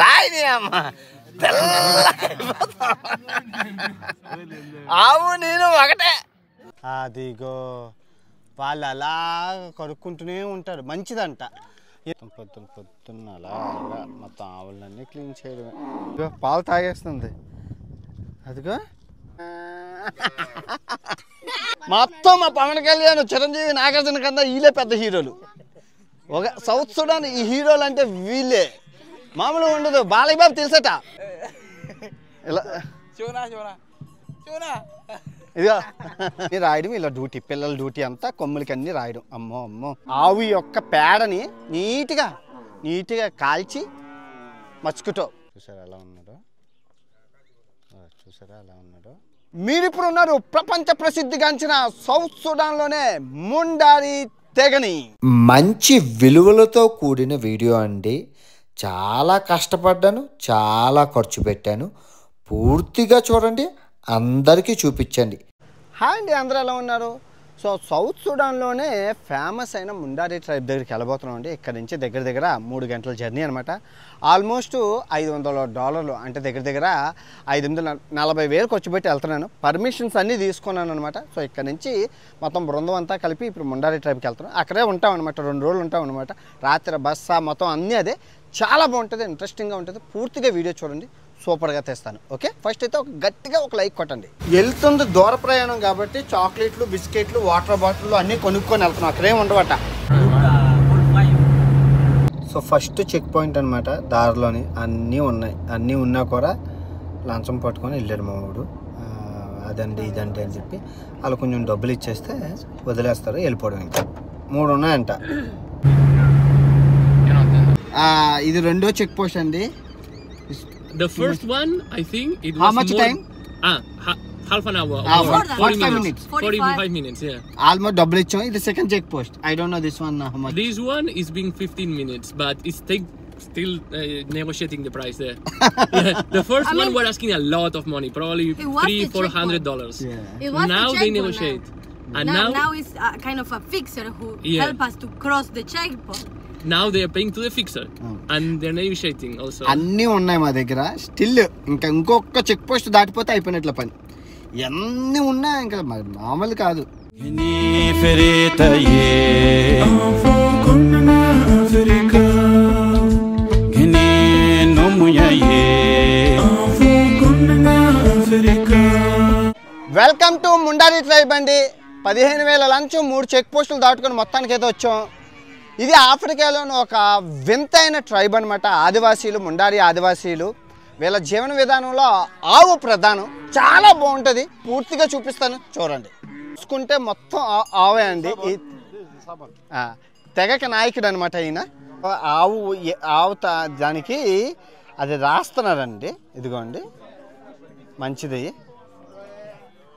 రాయిని అమ్మ ఆవు నేను ఒకటే. అదిగో వాళ్ళు అలా కడుక్కుంటూనే ఉంటారు, మంచిదంట. పొద్దున్న అలాగా మొత్తం ఆవులన్నీ క్లీన్ చేయడమే. ఇదిగో పాలు తాగేస్తుంది. అదిగో మొత్తం మా పవన్ కళ్యాణ్, చిరంజీవి, నాగార్జున కన్నా వీళ్ళే పెద్ద హీరోలు. ఒక సౌత్ సుడాన్ ఈ హీరోలు అంటే వీళ్ళే, మామూలుగా ఉండదు. బాలయ్య బాబు తెలుసట. ఇలా ఇదిగో రాయడం ఇలా డ్యూటీ, పిల్లల డ్యూటీ అంతా కొమ్ములకి అన్నీ రాయడం. అమ్మో అమ్మో. ఆవు యొక్క పేడని నీట్గా కాల్చి మచ్చుకుటో. చూసారా ఎలా ఉన్నాడో, చూసారా ఎలా ఉన్నాడో. మీరిప్పుడు ఉన్నారు ప్రపంచ ప్రసిద్ధిగాంచిన సౌత్ సుడాన్లోనే ముండారి తెగని. మంచి విలువలతో కూడిన వీడియో అండి. చాలా కష్టపడ్డాను, చాలా ఖర్చు పెట్టాను. పూర్తిగా చూడండి, అందరికీ చూపించండి. హాయ్ అండి, అందరూ ఎలా ఉన్నారు? సో సౌత్ సుడాన్లోనే ఫేమస్ అయిన ముండారి ట్రైబ్ దగ్గరికి వెళ్ళబోతున్నాం అండి. ఇక్కడ నుంచి దగ్గర 3 గంటల జర్నీ అనమాట. ఆల్మోస్ట్ $500 అంటే దగ్గర 540,000 ఖర్చు పెట్టి వెళ్తున్నాను. పర్మిషన్స్ అన్నీ తీసుకున్నాను అనమాట. సో ఇక్కడ నుంచి మొత్తం బృందం అంతా కలిపి ఇప్పుడు ముండారి ట్రైబ్కి వెళ్తున్నాం. అక్కడే ఉంటాం అనమాట, 2 రోజులు ఉంటాం అనమాట. రాత్రి బస్సా మొత్తం అన్నీ అదే. చాలా బాగుంటుంది, ఇంట్రెస్టింగ్గా ఉంటుంది. పూర్తిగా వీడియో చూడండి, సూపర్గా తెస్తాను. ఓకే, ఫస్ట్ అయితే గట్టిగా ఒక లైక్ కొట్టండి. వెళ్తుంది దూర ప్రయాణం కాబట్టి చాక్లెట్లు, బిస్కెట్లు, వాటర్ బాటిల్ అన్నీ కొనుక్కొని వెళ్తున్నాం. అక్కడేం ఉండవట. సో ఫస్ట్ చెక్ పాయింట్ అనమాట. దారిలోని అన్నీ ఉన్నాయి. అన్నీ ఉన్నా కూడా లంచం పట్టుకొని వెళ్ళాడు మా వాడు. అదండి ఇదండి అని చెప్పి వాళ్ళు కొంచెం డబ్బులు ఇచ్చేస్తే వదిలేస్తారు, వెళ్ళిపోవడం. ఇంకా 3 ఉన్నాయంట. ఇది రెండో చెక్ పోస్ట్ అండి. The first one, I think it was how much more, time? Half an hour. 45 minutes. 45 minutes, yeah. Almost double ichcham. This second check post. I don't know this one how much. This one is being 15 minutes, but it's still negotiating the price there. Yeah. The first one we're asking a lot of money, probably $300-400. Yeah. Now they negotiate. And now it's kind of a fixer who help us to cross the checkpoint. Now they are paying to the fixer, and they're negotiating also. అన్నీ ఉన్నాయి మా దగ్గర. Still ఇంకొక check post దాటిపోతే అయిపోయినట్ల పని. ఎన్ని ఉన్నా ఇంకా మామూలు కాదు. వెల్కమ్ టు ముండారి ట్రైబ్ అండి. 15,000 లంచ్, 3 చెక్ పోస్టులు దాటుకొని మొత్తానికి అయితే వచ్చాం. ఇది ఆఫ్రికాలోని ఒక వింతైన ట్రైబ్ అనమాట. ఆదివాసీలు, ముండారి ఆదివాసీలు. వీళ్ళ జీవన విధానంలో ఆవు ప్రధానం. చాలా బాగుంటుంది, పూర్తిగా చూపిస్తాను చూడండి. చూసుకుంటే మొత్తం ఆవే అండి. ఈ తెగకి నాయకుడు అనమాట ఈయన. ఆవు దానికి అది రాస్తున్నారండి. ఇదిగోండి, మంచిది.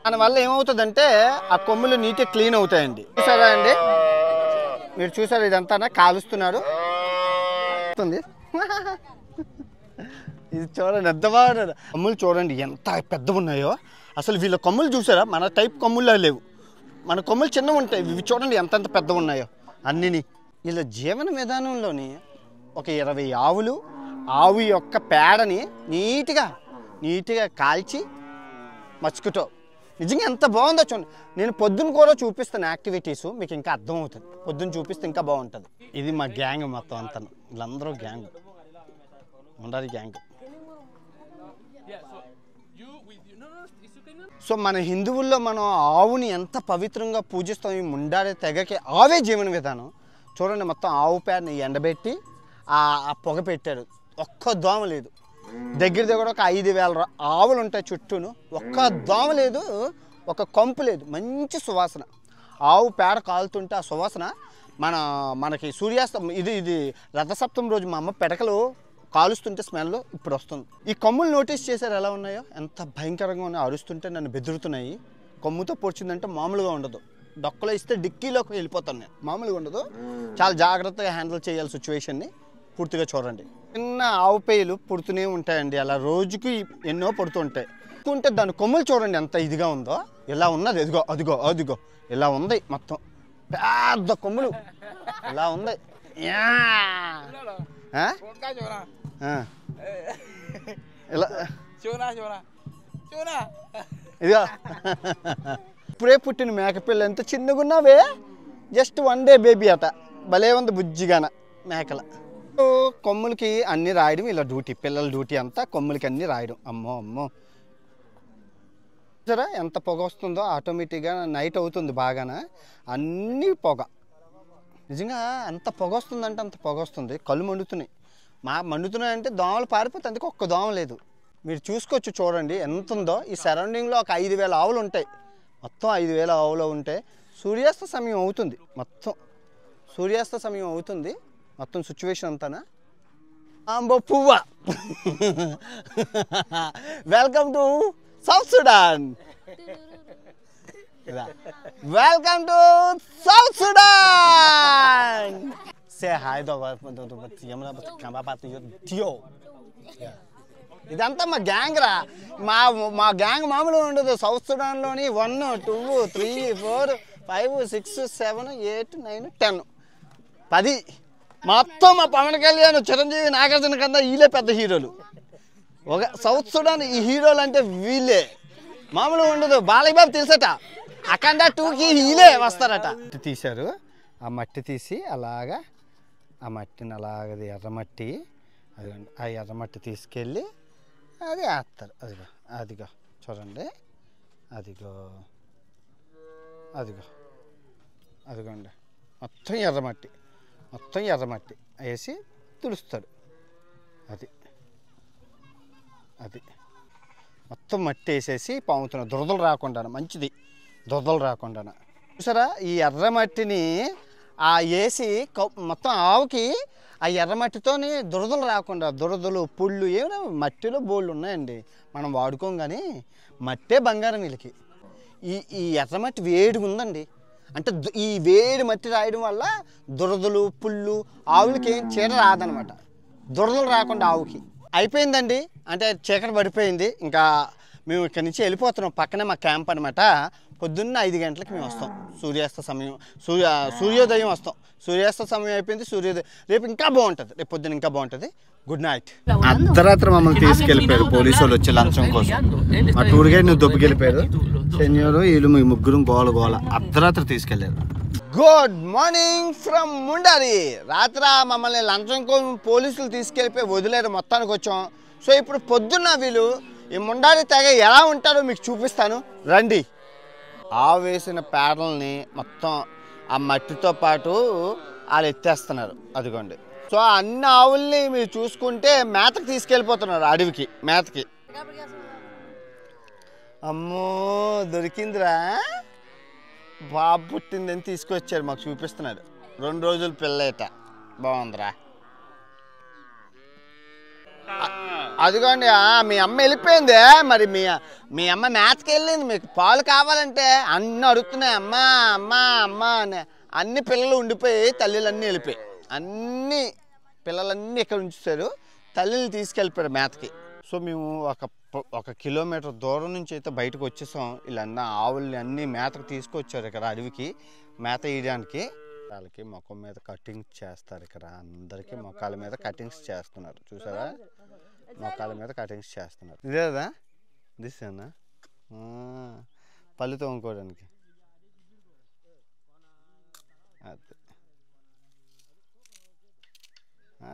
దానివల్ల ఏమవుతుందంటే ఆ కొమ్ములు నీట్గా క్లీన్ అవుతాయండి. చూసారా అండి, మీరు చూసారు, ఇదంతా కాలుస్తున్నాడు. ఇది చూడండి ఎంత బాగున్నాడు. కొమ్ములు చూడండి ఎంత పెద్దగా ఉన్నాయో. అసలు వీళ్ళ కొమ్ములు చూసారా? మన టైప్ కొమ్ముల్లో లేవు. మన కొమ్ములు చిన్నవి ఉంటాయి. ఇవి చూడండి ఎంతెంత పెద్దగా ఉన్నాయో అన్నిని. వీళ్ళ జీవన విధానంలోని ఒక 20 ఆవులు, ఆవు యొక్క పేడని నీట్గా కాల్చి మచ్చుకుటో. నిజంగా ఎంత బాగుందో చూడండి. నేను పొద్దున్న కూడా చూపిస్తాను యాక్టివిటీస్, మీకు ఇంకా అర్థమవుతుంది. పొద్దున్న చూపిస్తే ఇంకా బాగుంటుంది. ఇది మా గ్యాంగ్ మొత్తం అంతా. వీళ్ళందరూ గ్యాంగ్, ముండారి గ్యాంగ్. సో మన హిందువుల్లో మనం ఆవుని ఎంత పవిత్రంగా పూజిస్తాం. ఈ ముండారి తెగకి ఆవే జీవన విధానం. చూడండి, మొత్తం ఆవు పేడని ఎండబెట్టి ఆ పొగ పెట్టారు. ఒక్క దోమ లేదు. దగ్గర ఒక 5,000 ఆవులు ఉంటాయి చుట్టూను. ఒక్క దోమ లేదు, ఒక కంపు లేదు. మంచి సువాసన. ఆవు పేడ కాలుతుంటే ఆ సువాసన మనకి సూర్యాస్తం. ఇది రథసప్తమి రోజు మా అమ్మ పెడకలు కాలుస్తుంటే స్మెల్ ఇప్పుడు వస్తుంది. ఈ కొమ్ములు నోటీస్ చేశారు ఎలా ఉన్నాయో? ఎంత భయంకరంగా ఉన్నాయో. అరుస్తుంటే నన్ను బెదురుతున్నాయి. కొమ్ముతో పొడిచిందంటే మామూలుగా ఉండదు. డొక్కలో ఇస్తే డిక్కీలోకి వెళ్ళిపోతాను నేను. మామూలుగా ఉండదు. చాలా జాగ్రత్తగా హ్యాండిల్ చేయాలి సిచ్యువేషన్ని. పూర్తిగా చూడండి. చిన్న ఆవు పేయలు పుడుతూనే ఉంటాయండి. అలా రోజుకి ఎన్నో పుడుతూ ఉంటాయి. ఉంటే దాని కొమ్ములు చూడండి ఎంత ఇదిగా ఉందో. ఇలా ఉన్నది. అదిగో ఇలా ఉంది. మొత్తం పెద్ద కొమ్ములు ఇలా ఉంది. ఇలా ఇదిగో ఇప్పుడే పుట్టిన మేకపిల్ల ఎంత చిన్నగా ఉన్నావే జస్ట్ 1 డే బేబీ అట భలే ఉంది బుజ్జిగాన మేకల కొమ్ములకి అన్నీ రాయడం ఇలా డ్యూటీ పిల్లల డ్యూటీ అంతా కొమ్ములకి అన్నీ రాయడం అమ్మో సరే ఎంత పొగ వస్తుందో ఆటోమేటిక్గా నైట్ అవుతుంది బాగాన అన్నీ పొగ నిజంగా అంత పొగ వస్తుందంటే అంత పొగ వస్తుంది కళ్ళు మండుతున్నాయి మండుతున్నాయంటే దోమలు పారిపోతే అందుకే ఒక్క దోమ లేదు మీరు చూసుకోవచ్చు చూడండి ఎంత ఉందో ఈ సరౌండింగ్లో ఒక 5,000 ఆవులు ఉంటాయి మొత్తం 5,000 ఆవులు ఉంటే సూర్యాస్త సమయం అవుతుంది మొత్తం సిచ్యువేషన్ అంతానా అంబో పువ్వా welcome to south Sudan say hi ఇదంతా మా గ్యాంగ్ రా మా గ్యాంగ్ మామూలుగా ఉండదు సౌత్ సుడాన్లోని 1 2 3 4 5 6 7 8 9 10 మొత్తం మా పవన్ కళ్యాణ్ చిరంజీవి నాగార్జున కన్నా వీళ్ళే పెద్ద హీరోలు ఒక సౌత్ సుడాన్ ఈ హీరోలు అంటే వీళ్ళే మామూలుగా ఉండదు బాలయ్య బాబు తెలుసట అఖండ 2కి వీళ్ళే వస్తారట తీశారు ఆ మట్టి తీసి అలాగా ఆ మట్టిని అలాగది ఎర్రమట్టి అదిగోండి ఆ ఎర్రమట్టి తీసుకెళ్ళి అది వేస్తారు అదిగో చూడండి అదిగోండి మొత్తం ఎర్రమట్టి వేసి తుడుస్తాడు అది మొత్తం మట్టి వేసేసి పాముతున్నా దురదలు రాకుండా మంచిది దురదలు రాకుండా చూసారా ఈ ఎర్రమట్టిని వేసి మొత్తం ఆవుకి ఆ ఎర్రమట్టితోని దురదలు రాకుండా దురదలు పుళ్ళు ఏమైనా మట్టిలో బోళ్ళు ఉన్నాయండి మనం వాడుకోం కానీ మట్టే బంగారం వీళ్ళకి ఈ ఎర్రమట్టి వేడిగా ఉందండి అంటే ఈ వేడి మట్టి రాయడం వల్ల దురదలు పుళ్ళు ఆవులకి ఏం చీడ రాదనమాట దురదలు రాకుండా ఆవుకి అయిపోయిందండి అంటే చీకటి పడిపోయింది ఇంకా మేము ఇక్కడి నుంచి వెళ్ళిపోతున్నాం పక్కనే మా క్యాంప్ అనమాట పొద్దున్న 5 గంటలకు మేము వస్తాం సూర్యాస్త సమయం సూర్యోదయం వస్తాం సూర్యాస్త సమయం అయిపోయింది సూర్యోదయం రేపు ఇంకా బాగుంటుంది రేపు పొద్దున్న ఇంకా బాగుంటుంది గుడ్ నైట్ అర్ధరాత్రి మమ్మల్ని తీసుకెళ్ళిపోయారు పోలీసు వాళ్ళు వచ్చి లంచం కోసం మా టూర్ గైడ్ నువ్వు దొబ్బుకెళ్ళిపోయారు శనివారు వీళ్ళు మీ ముగ్గురు గోల అర్ధరాత్రి తీసుకెళ్ళారు గుడ్ మార్నింగ్ ఫ్రమ్ ముండారి రాత్రి మమ్మల్ని లంచం కోసం పోలీసులు తీసుకెళ్ళిపోయి వదిలేరు మొత్తానికి వచ్చాం సో ఇప్పుడు పొద్దున్న వీళ్ళు ఈ ముండారి తెగ ఎలా ఉంటారో మీకు చూపిస్తాను రండి ఆవు వేసిన పేడల్ని మొత్తం ఆ మట్టితో పాటు వాళ్ళు ఎత్తేస్తున్నారు అదిగోండి సో అన్ని ఆవుల్ని మీరు చూసుకుంటే మేతకి తీసుకెళ్ళిపోతున్నారు అడవికి మేతకి అమ్మో దొరికిందిరా బాబు పుట్టిందని తీసుకొచ్చారు మాకు చూపిస్తున్నారు 2 రోజులు పిల్లట బాగుందిరా అదిగోండి మీ అమ్మ వెళ్ళిపోయింది మరి మీ అమ్మ మేతకి వెళ్ళింది మీకు పాలు కావాలంటే అన్నీ అడుగుతున్నాయి అమ్మా అని అన్ని పిల్లలు ఉండిపోయి తల్లిలన్నీ వెళ్ళిపోయి అన్ని పిల్లలన్నీ ఇక్కడ ఉంచుతారు తల్లిని తీసుకెళ్ళిపోయారు మేతకి సో మేము ఒక కిలోమీటర్ దూరం నుంచి అయితే బయటకు వచ్చేసాం వీళ్ళన్న ఆవుల్ని అన్నీ మేతకు తీసుకొచ్చారు ఇక్కడ అడవికి మేత వేయడానికి వాళ్ళకి ముఖం మీద కటింగ్స్ చేస్తారు ఇక్కడ అందరికీ మొఖాల మీద కటింగ్స్ చేస్తున్నారు చూసారా మొఖాల మీద కటింగ్స్ చేస్తున్నారు ఇదేదా దిసేనా పళ్ళు తోముకోవడానికి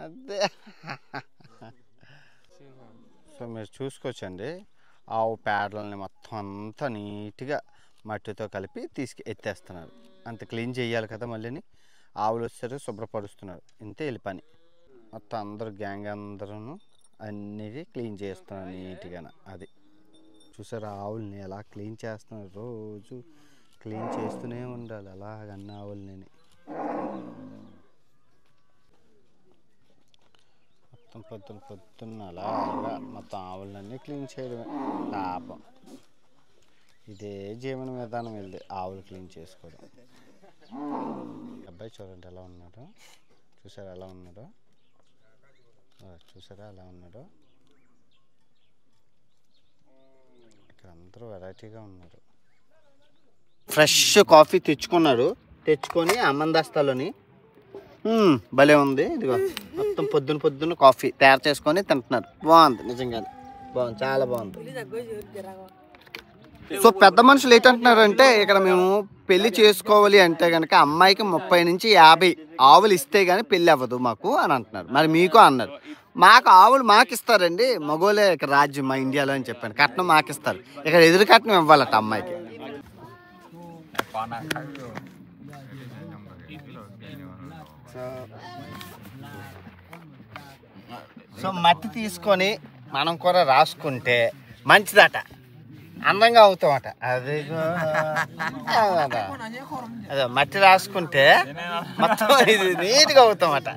అదే సో మీరు చూసుకోవచ్చండి ఆవు పేడలని మొత్తం అంతా నీట్గా మట్టితో కలిపి ఎత్తేస్తున్నారు అంత క్లీన్ చేయాలి కదా మళ్ళీని ఆవులు వచ్చారు శుభ్రపరుస్తున్నారు ఇంతే వెళ్ళి పని మొత్తం అందరూ గ్యాంగ్ అందరూ అన్నీ క్లీన్ చేస్తున్నారు నీట్గా అది చూసారు ఆవుల్ని ఎలా క్లీన్ చేస్తున్నారు రోజు క్లీన్ చేస్తూనే ఉండాలి అలాగన్న ఆవుల్ని మొత్తం పొద్దున్న అలాగా మొత్తం ఆవులన్నీ క్లీన్ చేయడమే పాపం ఇదే జీవన విధానం వెళ్ళి ఆవులు క్లీన్ చేసుకోవడం అబ్బాయి చూడండి ఎలా ఉన్నాడో చూసారా ఎలా ఉన్నాడో ఇక్కడ అందరూ వెరైటీగా ఉన్నారు ఫ్రెష్ కాఫీ తెచ్చుకొని అమ్మందస్తాలోని భలే ఉంది. ఇదిగో మొత్తం పొద్దున్న కాఫీ తయారు చేసుకొని తింటున్నారు. బాగుంది, నిజంగానే బాగుంది, చాలా బాగుంది. సో పెద్ద మనుషులు ఏంటంటున్నారంటే ఇక్కడ మేము పెళ్లి చేసుకోవాలి అంటే కనుక అమ్మాయికి 30 నుంచి 50 ఆవులు ఇస్తే గానీ పెళ్లి అవ్వదు మాకు అని అంటున్నారు. మరి మీకు అన్నారు. మాకు ఆవులు మాకు ఇస్తారండి, మగోలే ఇక్కడ రాజ్యం మా ఇండియాలో అని చెప్పాను. కట్నం మాకు ఇస్తారు, ఇక్కడ ఎదురు కట్నం ఇవ్వాలట అమ్మాయికి. సో మట్టి తీసుకొని మనం కూడా రాసుకుంటే మంచిదట, అందంగా అవుతామట. అదిగో అదే మట్టి రాసుకుంటే మొత్తం ఇది నీట్గా అవుతామట.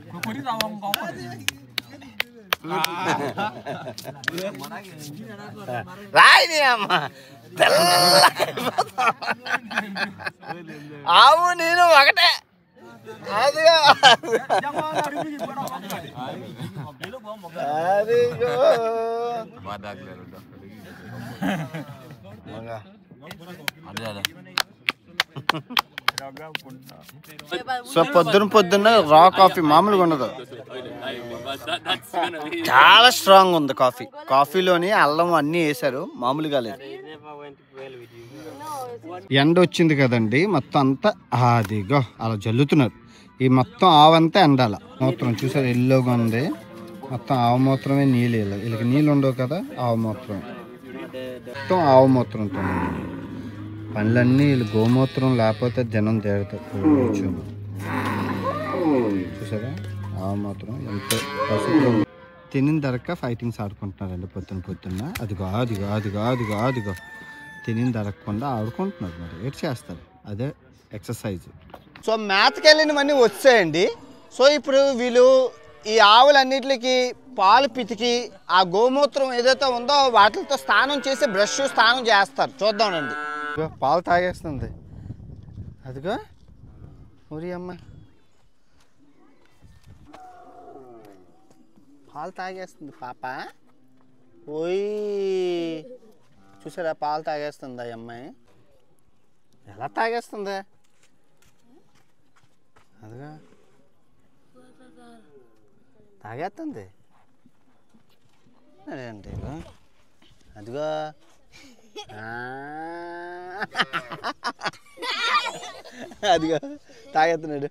రాయిని అమ్మ ఆవు నేను ఒకటే. అదిగో అదిగో సో పొద్దున్న రా కాఫీ మామూలుగా ఉండదు, చాలా స్ట్రాంగ్ ఉంది కాఫీ. కాఫీలోని అల్లం అన్నీ వేసారు, మామూలుగా లేదు. ఎండ వచ్చింది కదండి, మొత్తం అంతా అదిగో అలా జల్లుతున్నారు. ఈ మొత్తం ఆవంతా ఎండాల. మూత్రం చూసారు ఎల్లోగా ఉంది, మొత్తం ఆవు మూత్రమే. నీళ్ళు వీళ్ళకి నీళ్ళు ఉండవు కదా, ఆవు మూత్రం మొత్తం ఆవు మూత్రం ఉంటుంది. పనులన్నీ వీళ్ళు గోమూత్రం లేకపోతే దినం తేరుతారు. చూసారా ఆవు మూత్రం ఎంతో పసుపు. తినిన దరక ఫైటింగ్స్ ఆడుకుంటున్నారండి పొద్దున్న. అదిగో తినిన దరకకుండా ఆడుకుంటున్నారు. మరి ఏం చేస్తారు, అదే ఎక్సర్సైజ్. సో మేతకి వెళ్ళినవన్నీ వచ్చాయండి. సో ఇప్పుడు వీళ్ళు ఈ ఆవులన్నిటికి పాలు పితికి ఆ గోమూత్రం ఏదైతే ఉందో వాటితో స్నానం చేసి స్నానం చేస్తారు. చూద్దామండి. పాలు తాగేస్తుంది, అదిగో ఊరి అమ్మ పాలు తాగేస్తుంది పాప. ఓయ్ చూసారా పాలు తాగేస్తుంది ఆ అమ్మాయి. ఎలా తాగేస్తుంది, అదిగా తాగేస్తుంది. అంటే అదిగో అదిగో తాగేస్తున్నాడు.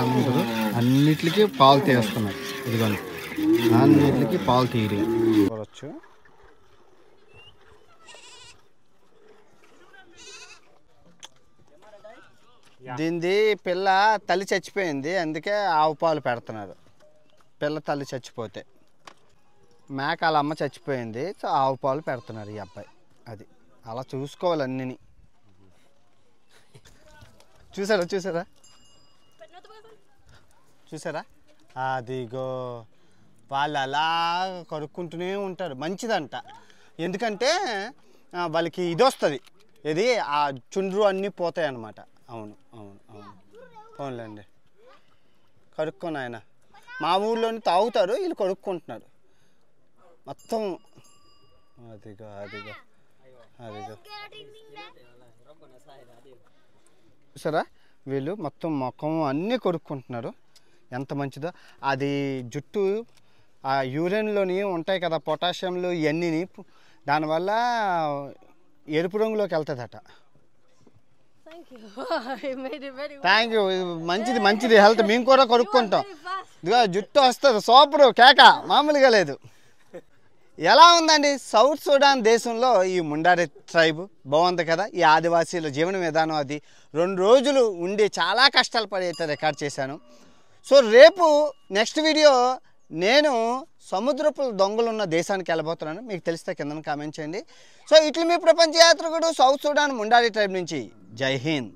అందరూ అన్నిటికీ పాలు తీస్తున్నారు. ఇదిగోండి అన్నిటికీ పాలు తీయడం చూడవచ్చు. దీనిది పిల్ల తల్లి చచ్చిపోయింది, అందుకే ఆవు పాలు పెడుతున్నారు. పిల్ల తల్లి చచ్చిపోతే మేక వాళ్ళ అమ్మ చచ్చిపోయింది, సో ఆవు పాలు పెడుతున్నారు ఈ అబ్బాయి. అది అలా చూసుకోవాలి అన్నిని. చూసారా అదిగో వాళ్ళు అలా కడుక్కుంటూనే ఉంటారు. మంచిదంట, ఎందుకంటే వాళ్ళకి ఇది వస్తుంది, ఇది ఆ చుండ్రు అన్నీ పోతాయి అన్నమాట. అవును పోన్లేండి, కడుక్కొని ఆయన మా ఊళ్ళోని తాగుతారు, వీళ్ళు కడుక్కుంటున్నారు మొత్తం. అదిగో చూసారా వీళ్ళు మొత్తం ముఖం అన్నీ కొడుక్కుంటున్నారు. ఎంత మంచిదో. అది జుట్టు ఆ యూరిన్లోని ఉంటాయి కదా పొటాషియంలు ఇవన్నీ, దానివల్ల ఎరుపు రంగులోకి వెళ్తుందట. థ్యాంక్ యూ, మంచిది హెల్త్. మేము కూడా కొడుక్కుంటాం. ఇదిగో జుట్టు వస్తుంది, సూపరు కేక, మామూలుగా లేదు. ఎలా ఉందండి సౌత్ సుడాన్ దేశంలో ఈ ముండారి ట్రైబ్? బాగుంది కదా. ఈ ఆదివాసీల జీవన విధానం అది 2 రోజులు ఉండి చాలా కష్టాలు పడి అయితే రికార్డ్ చేశాను. సో రేపు నెక్స్ట్ వీడియో నేను సముద్రపు దొంగలు ఉన్న దేశానికి వెళ్ళబోతున్నాను. మీకు తెలిస్తే కింద కామెంట్ చేయండి. సో ఇట్లు మీ ప్రపంచ యాత్రికుడు సౌత్ సుడాన్ ముండారి ట్రైబ్ నుంచి. జై హింద్.